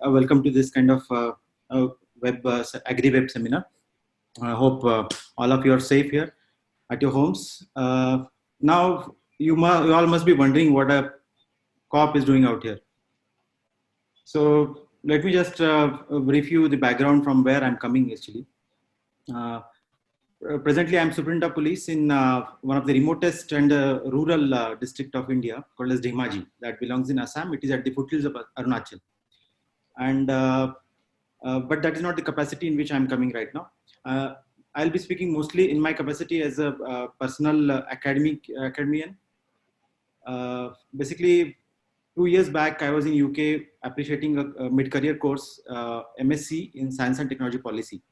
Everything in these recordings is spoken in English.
Welcome to this kind of agri-web seminar. I hope all of you are safe here at your homes. Now, you all must be wondering what a cop is doing out here. So let me just brief you the background from where I'm coming actually. Presently, I'm Superintendent of Police in one of the remotest and rural district of India called as Dhemaji that belongs in Assam. It is at the foothills of Arunachal. And but that is not the capacity in which I'm coming right now. I'll be speaking mostly in my capacity as a personal academician. Basically, 2 years back, I was in UK appreciating a mid-career course, MSc in Science and Technology Policy.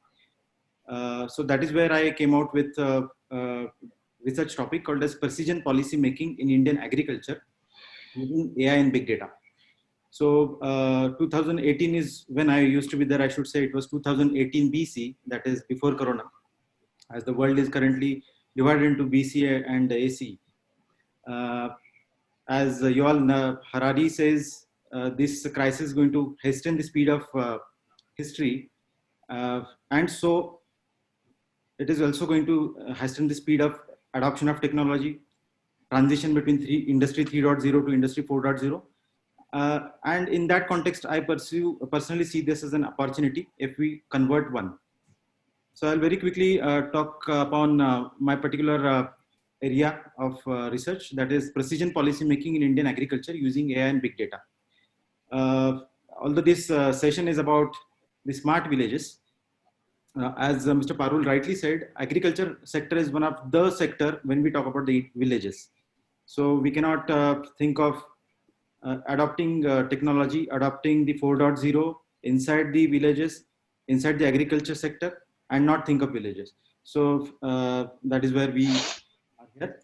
So that is where I came out with a research topic called as Precision Policy Making in Indian Agriculture using AI and Big Data. So 2018 is when I used to be there. I should say it was 2018 BC, that is before Corona, as the world is currently divided into BC and AC. As you all know, Harari says, this crisis is going to hasten the speed of history. And so it is also going to hasten the speed of adoption of technology, transition between Industry 3.0 to Industry 4.0. And in that context, I personally see this as an opportunity if we convert one. So I'll very quickly talk upon my particular area of research, that is precision policy making in Indian agriculture using AI and big data. Although this session is about the smart villages, as Mr. Parul rightly said, agriculture sector is one of the sector when we talk about the villages. So we cannot think of adopting technology, adopting the 4.0 inside the villages, inside the agriculture sector, and not think of villages. So that is where we are here.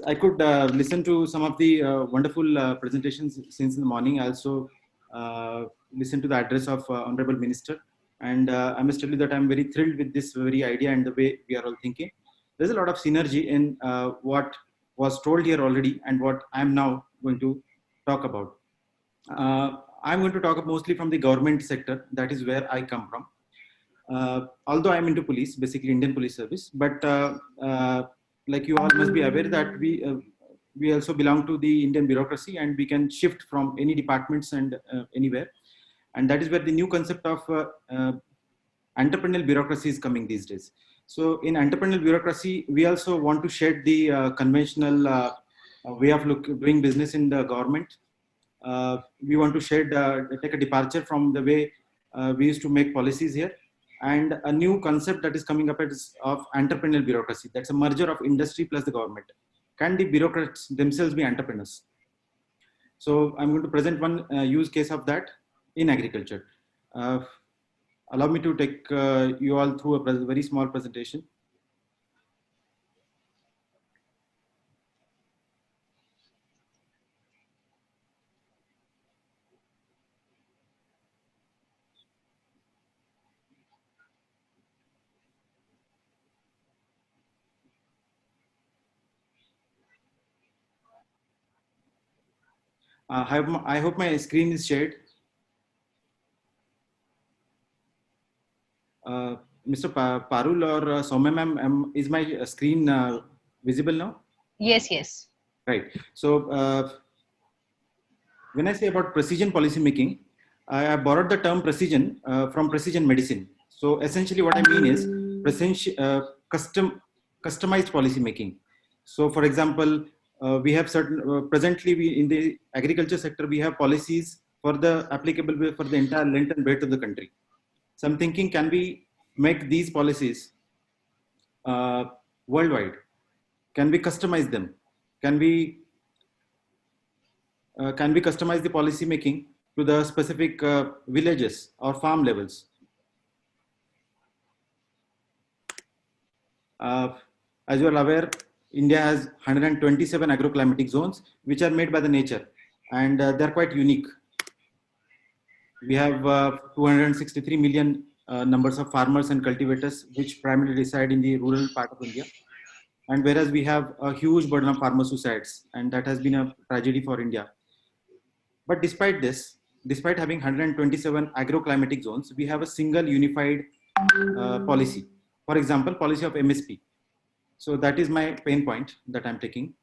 I could listen to some of the wonderful presentations since in the morning. I also listened to the address of Honorable Minister. And I must tell you that I'm very thrilled with this very idea and the way we are all thinking. There's a lot of synergy in what was told here already and what I'm now going to talk about. I'm going to talk mostly from the government sector. That is where I come from. Although I'm into police, basically Indian Police Service, but like you all must be aware that we also belong to the Indian bureaucracy and we can shift from any departments and anywhere. And that is where the new concept of entrepreneurial bureaucracy is coming these days. So in entrepreneurial bureaucracy, we also want to shed the conventional way of doing business in the government. We want to take a departure from the way we used to make policies here, and a new concept that is coming up is of entrepreneurial bureaucracy. That's a merger of industry plus the government. Can the bureaucrats themselves be entrepreneurs? So I'm going to present one use case of that in agriculture. Allow me to take you all through a very small presentation. I hope my screen is shared. Mr. Parul or Soumya ma'am, is my screen visible now? Yes, yes. Right. So when I say about precision policy making, I borrowed the term precision from precision medicine. So essentially what I mean is customized policy making. So for example, we have certain, presently in the agriculture sector, we have policies for the applicable for the entire length and breadth of the country. So I'm thinking, can we make these policies worldwide? Can we customize them? Can we customize the policy making to the specific villages or farm levels? As you are aware, India has 127 agroclimatic zones, which are made by the nature, and they're quite unique. We have 263 million numbers of farmers and cultivators, which primarily reside in the rural part of India. And whereas we have a huge burden of farmer suicides, and that has been a tragedy for India. But despite this, despite having 127 agroclimatic zones, we have a single unified policy. For example, policy of MSP. So that is my pain point that I'm taking.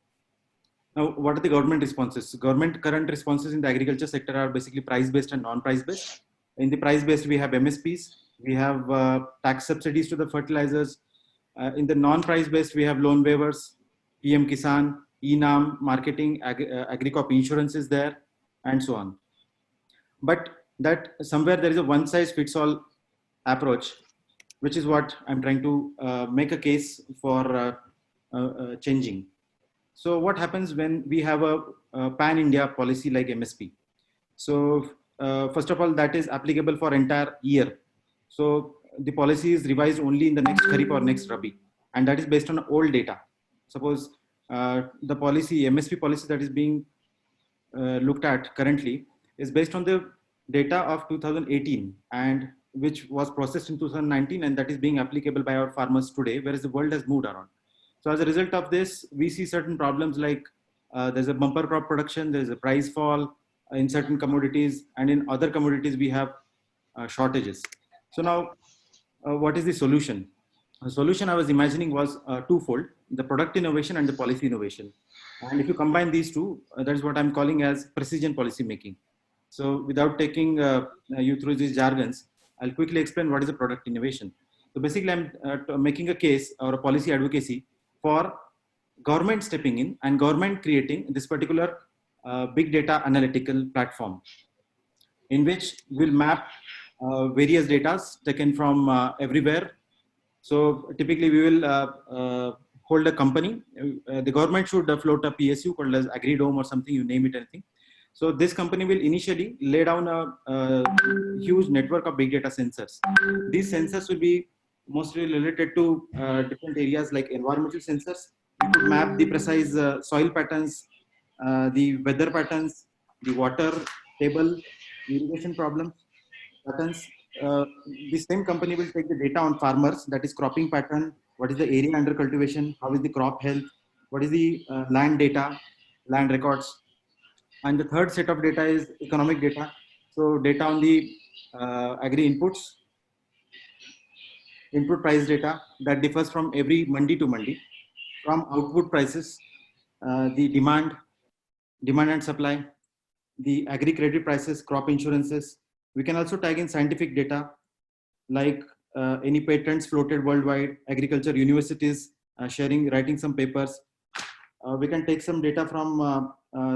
Now, what are the government responses? Government current responses in the agriculture sector are basically price-based and non-price-based. In the price-based, we have MSPs, we have tax subsidies to the fertilizers. In the non-price-based, we have loan waivers, PM Kisan, ENAM, marketing, AgriCorp insurance is there, and so on. But that somewhere there is a one-size-fits-all approach, which is what I'm trying to make a case for changing. So what happens when we have a pan-India policy like MSP? So first of all, that is applicable for entire year. So the policy is revised only in the next Kharif or next Rabi, and that is based on old data. Suppose the policy, MSP policy that is being looked at currently is based on the data of 2018 and which was processed in 2019, and that is being applicable by our farmers today, whereas the world has moved around. So as a result of this, we see certain problems like there's a bumper crop production, there's a price fall in certain commodities, and in other commodities we have shortages. So now, what is the solution? The solution I was imagining was twofold: the product innovation and the policy innovation. And if you combine these two, that is what I'm calling as precision policy making. So without taking you through these jargons, I'll quickly explain what is a product innovation. So basically, I'm making a case or a policy advocacy for government stepping in and government creating this particular big data analytical platform in which we'll map various data taken from everywhere. So typically we will hold a company. The government should float a PSU called as AgriDome or something, you name it, anything. So this company will initially lay down a huge network of big data sensors. These sensors will be mostly related to different areas like environmental sensors. We could map the precise soil patterns, the weather patterns, the water table, irrigation problems, patterns. The same company will take the data on farmers, that is cropping pattern, what is the area under cultivation, how is the crop health, what is the land data, land records. And the third set of data is economic data. So data on the agri inputs, input price data that differs from every mandi to mandi, from output prices, the demand and supply, the agri credit prices, crop insurances. We can also tag in scientific data like any patents floated worldwide, agriculture universities writing some papers. We can take some data from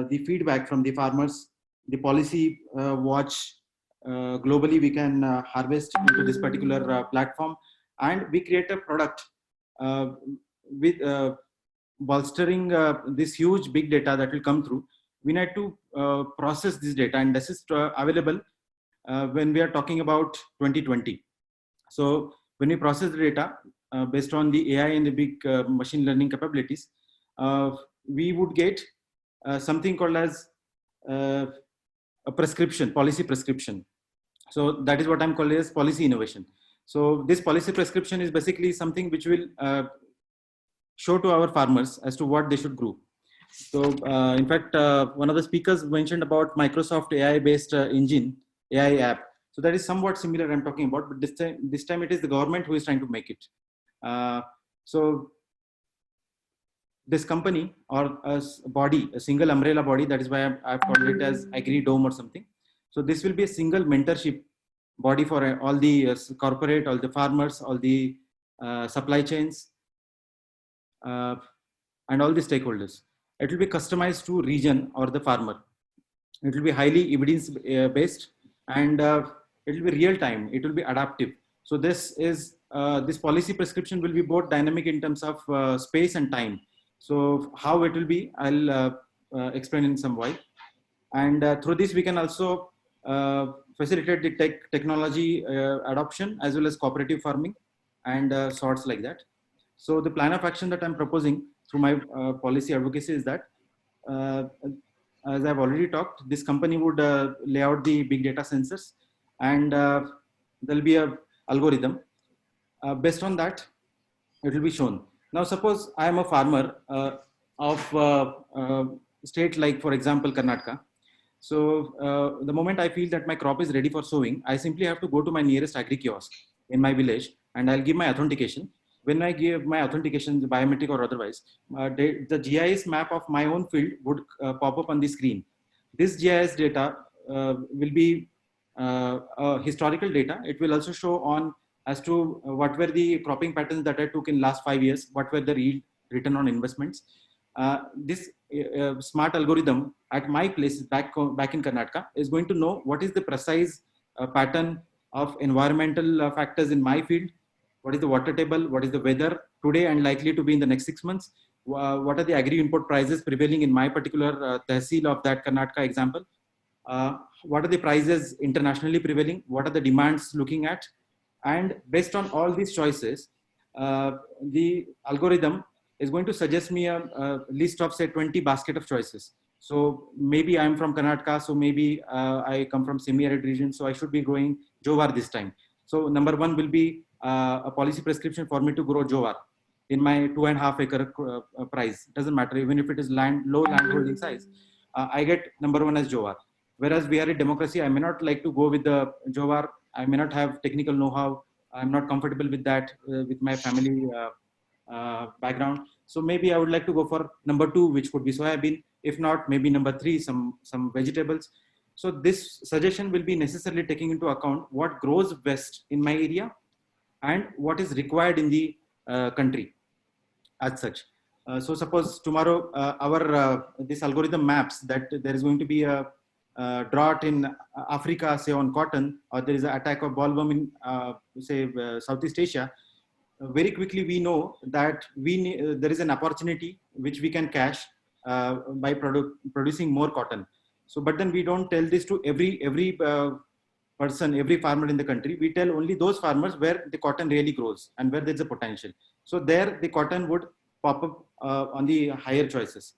the feedback from the farmers, the policy watch globally we can harvest into this particular platform, and we create a product with bolstering this huge big data that will come through. We need to process this data, and this is available when we are talking about 2020. So when we process the data based on the AI and the big machine learning capabilities, we would get something called as a prescription, policy prescription. So that is what I'm calling as policy innovation. So this policy prescription is basically something which will show to our farmers as to what they should grow. So in fact, one of the speakers mentioned about Microsoft AI-based engine, AI app. So that is somewhat similar I'm talking about, but this time it is the government who is trying to make it. So this company or a body, a single umbrella body, that is why I've called it as AgriDome or something. So this will be a single mentorship body for all the corporate, all the farmers, all the supply chains, and all the stakeholders. It will be customized to region or the farmer. It will be highly evidence based, and it will be real time. It will be adaptive. So this is this policy prescription will be both dynamic in terms of space and time. So how it will be, I'll explain in some while. And through this, we can also facilitate the technology adoption as well as cooperative farming and sorts like that. So the plan of action that I'm proposing through my policy advocacy is that, as I've already talked, this company would lay out the big data sensors, and there'll be a algorithm. Based on that, it will be shown. Now, suppose I am a farmer of a state like, for example, Karnataka. So the moment I feel that my crop is ready for sowing, I simply have to go to my nearest agri kiosk in my village and I'll give my authentication. When I give my authentication, biometric or otherwise, the GIS map of my own field would pop up on the screen. This GIS data will be historical data. It will also show on as to what were the cropping patterns that I took in last 5 years, what were the yield return on investments. This smart algorithm at my place back in Karnataka is going to know what is the precise pattern of environmental factors in my field, what is the water table, what is the weather today and likely to be in the next 6 months, what are the agri input prices prevailing in my particular tehsil of that Karnataka example, what are the prices internationally prevailing, what are the demands looking at, and based on all these choices, the algorithm is going to suggest me a list of say 20 basket of choices. So maybe I'm from Karnataka, so maybe I come from semi-arid region, so I should be growing jowar this time. So number one will be a policy prescription for me to grow jowar in my 2.5 acre price. Doesn't matter, even if it is low land holding size. I get number one as jowar. Whereas we are a democracy, I may not like to go with the jowar. I may not have technical know-how. I'm not comfortable with that with my family background. So maybe I would like to go for number two, which could be soybean. If not, maybe number three, some vegetables. So this suggestion will be necessarily taking into account what grows best in my area and what is required in the country as such. So suppose tomorrow our this algorithm maps that there is going to be a drought in Africa, say on cotton, or there is an attack of bollworm in say Southeast Asia. Very quickly we know that there is an opportunity which we can cash by producing more cotton. So, but then we don't tell this to every person, every farmer in the country. We tell only those farmers where the cotton really grows and where there's a potential. So there the cotton would pop up on the higher choices.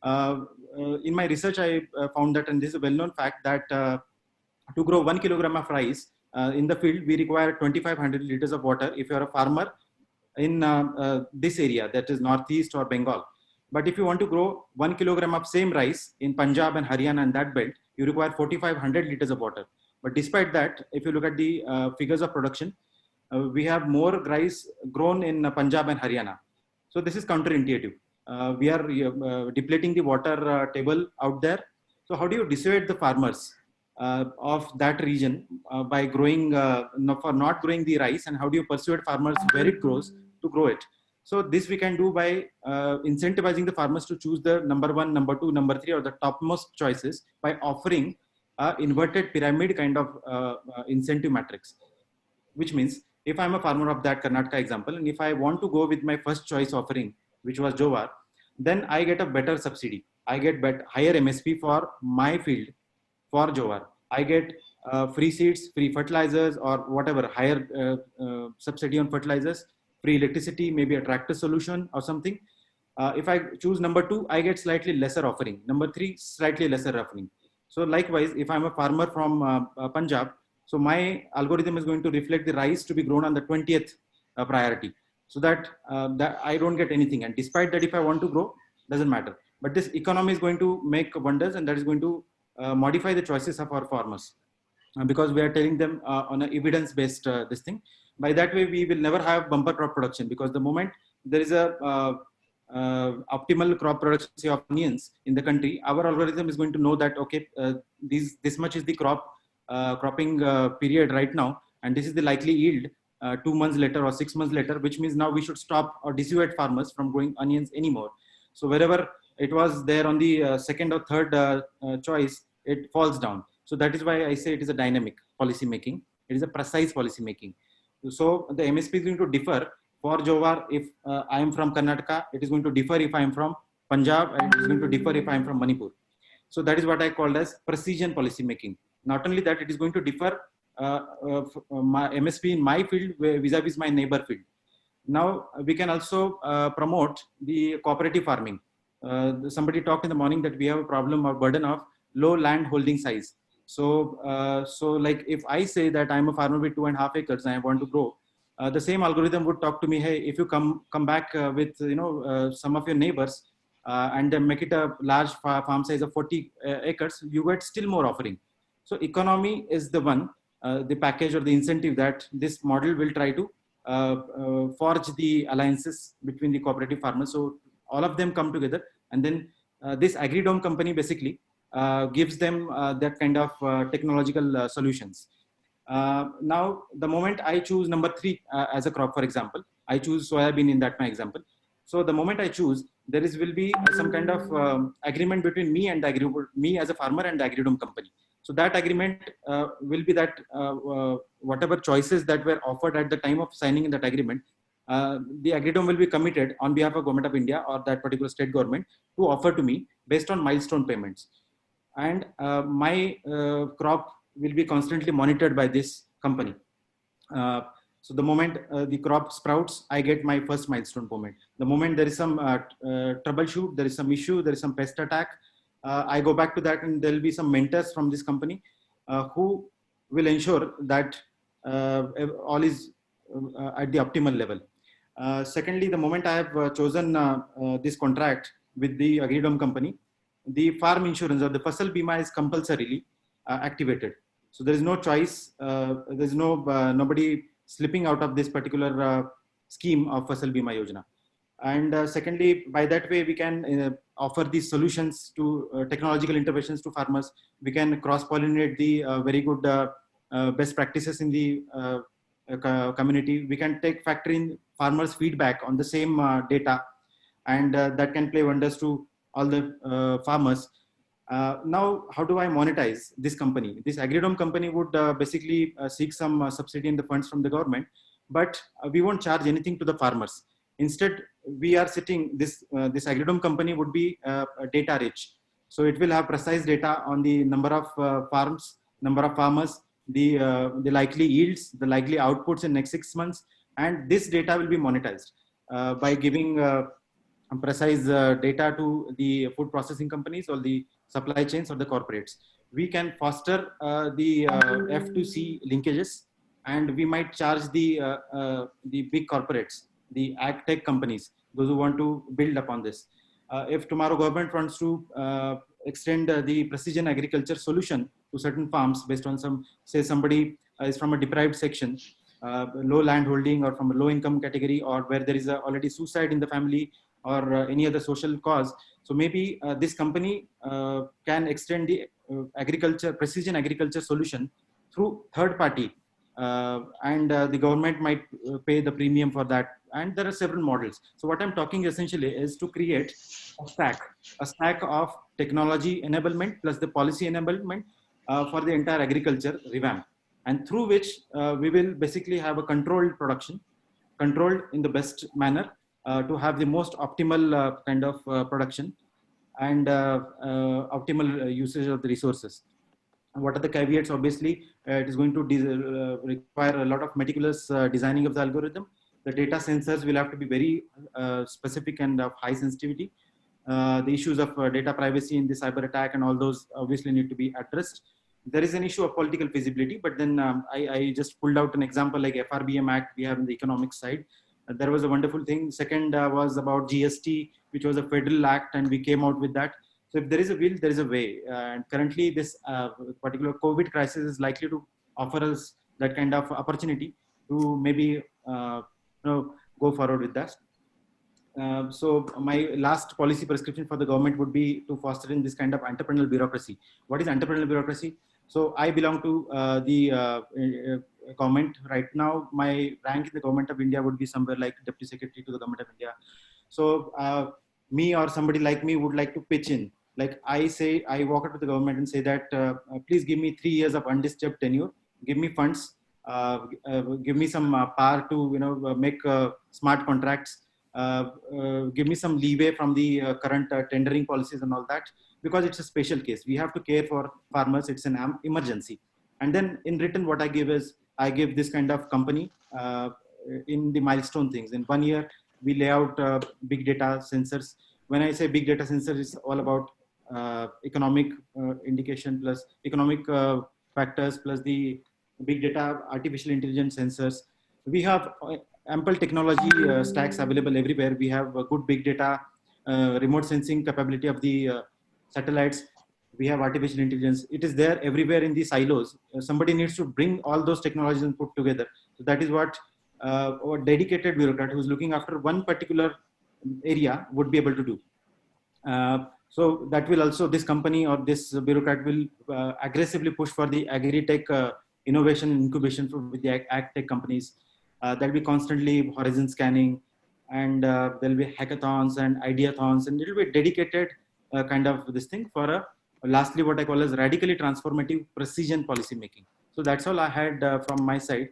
In my research, I found that, and this is a well-known fact, that to grow 1 kilogram of rice in the field, we require 2,500 liters of water if you're a farmer in this area, that is Northeast or Bengal. But if you want to grow 1 kilogram of same rice in Punjab and Haryana and that belt, you require 4,500 liters of water. But despite that, if you look at the figures of production, we have more rice grown in Punjab and Haryana. So this is counterintuitive. We are depleting the water table out there. So how do you dissuade the farmers of that region by growing, for not growing the rice, and how do you persuade farmers where it grows to grow it? So this we can do by incentivizing the farmers to choose the number one, number two, number three, or the topmost choices by offering inverted pyramid kind of incentive matrix, which means if I'm a farmer of that Karnataka example, and if I want to go with my first choice offering, which was jowar, then I get a better subsidy. I get higher MSP for my field for jowar. I get free seeds, free fertilizers, or whatever, higher subsidy on fertilizers, free electricity, maybe a tractor solution or something. If I choose number two, I get slightly lesser offering. Number three, slightly lesser offering. So likewise, if I'm a farmer from Punjab, so my algorithm is going to reflect the rice to be grown on the 20th priority, so that I don't get anything. And despite that, if I want to grow, doesn't matter. But this economy is going to make wonders, and that is going to modify the choices of our farmers because we are telling them on an evidence-based this thing. By that way, we will never have bumper crop production, because the moment there is a optimal crop production, say of onions in the country, our algorithm is going to know that okay, this much is the cropping period right now, and this is the likely yield 2 months later or 6 months later, which means now we should stop or dissuade farmers from growing onions anymore. So wherever it was there on the second or third choice, it falls down. So that is why I say it is a dynamic policy making. It is a precise policy making. So the MSP is going to differ for jowar if I am from Karnataka. It is going to differ if I am from Punjab, and it is going to differ if I am from Manipur. So that is what I called as precision policy making. Not only that, it is going to differ my MSP in my field vis-a-vis my neighbor field. Now we can also promote the cooperative farming. Somebody talked in the morning that we have a problem or burden of low land holding size. So, so like if I say that I'm a farmer with 2.5 acres and I want to grow, the same algorithm would talk to me, hey, if you come back with some of your neighbors, and then make it a large farm size of 40 acres, you get still more offering. So economy is the one, the package or the incentive that this model will try to forge the alliances between the cooperative farmers. So all of them come together, and then this agridome company basically gives them that kind of technological solutions. Now, the moment I choose number three as a crop, for example, I choose soybean in that my example. So the moment I choose, there is will be some kind of agreement between me and me as a farmer and the agridome company. So that agreement will be that whatever choices that were offered at the time of signing in that agreement, the agridome will be committed on behalf of Government of India or that particular state government to offer to me based on milestone payments. And my crop will be constantly monitored by this company. So the moment the crop sprouts, I get my first milestone payment. The moment there is some troubleshoot, there is some issue, there is some pest attack, I go back to that, and there will be some mentors from this company who will ensure that all is at the optimal level. Secondly, the moment I have chosen this contract with the agridome company, the farm insurance or the Fasal Bima is compulsorily activated. So there is no choice. There is no nobody slipping out of this particular scheme of Fasal Bima Yojana. And secondly, by that way, we can offer these solutions to technological interventions to farmers. We can cross-pollinate the very good best practices in the community. We can take factor in farmers' feedback on the same data, and that can play wonders to all the farmers. Now, how do I monetize this company? This agridome company would basically seek some subsidy in the funds from the government, but we won't charge anything to the farmers. Instead, we are sitting, this agridome company would be data rich. So it will have precise data on the number of farms, number of farmers, the likely yields, the likely outputs in next 6 months. And this data will be monetized by giving precise data to the food processing companies or the supply chains or the corporates. We can foster the F2C linkages, and we might charge the big corporates, the ag tech companies, those who want to build upon this. If tomorrow government wants to extend the precision agriculture solution to certain farms based on some, say somebody is from a deprived section, low land holding, or from a low income category, or where there is already suicide in the family, or any other social cause. So maybe this company can extend the precision agriculture solution through third party, and the government might pay the premium for that. And there are several models. So what I'm talking essentially is to create a stack of technology enablement plus the policy enablement for the entire agriculture revamp, and through which we will basically have a controlled production, controlled in the best manner, to have the most optimal kind of production and optimal usage of the resources. What are the caveats? Obviously, it is going to require a lot of meticulous designing of the algorithm. The data sensors will have to be very specific and of high sensitivity. The issues of data privacy in the cyber attack and all those obviously need to be addressed. There is an issue of political feasibility, but then I just pulled out an example like FRBM Act we have in the economic side. There was a wonderful thing. Second was about GST, which was a federal act, and we came out with that. So if there is a will, there is a way. And currently, this particular COVID crisis is likely to offer us that kind of opportunity to maybe go forward with that. So my last policy prescription for the government would be to foster in this kind of entrepreneurial bureaucracy. What is entrepreneurial bureaucracy? So I belong to the government right now. My rank in the Government of India would be somewhere like Deputy Secretary to the Government of India. So me or somebody like me would like to pitch in. Like I walk up to the government and say that please give me 3 years of undisturbed tenure, give me funds, give me some power to make smart contracts. Give me some leeway from the current tendering policies and all that, because it's a special case. We have to care for farmers. It's an emergency. And then in return, what I give is I give this kind of company in the milestone things. In 1 year, we lay out big data sensors. When I say big data sensors, it's all about economic indication plus economic factors plus the big data, artificial intelligence sensors. We have ample technology stacks available everywhere. We have good big data remote sensing capability of the satellites. We have artificial intelligence. It is there everywhere in the silos. Somebody needs to bring all those technologies and put together. So that is what a dedicated bureaucrat who is looking after one particular area would be able to do. So that will also, this company or this bureaucrat will aggressively push for the agri-tech innovation incubation with the ag-tech companies. There'll be constantly horizon scanning, and there'll be hackathons and ideathons, and it will be dedicated kind of this thing for a, lastly, what I call as radically transformative precision policy making. So that's all I had from my side.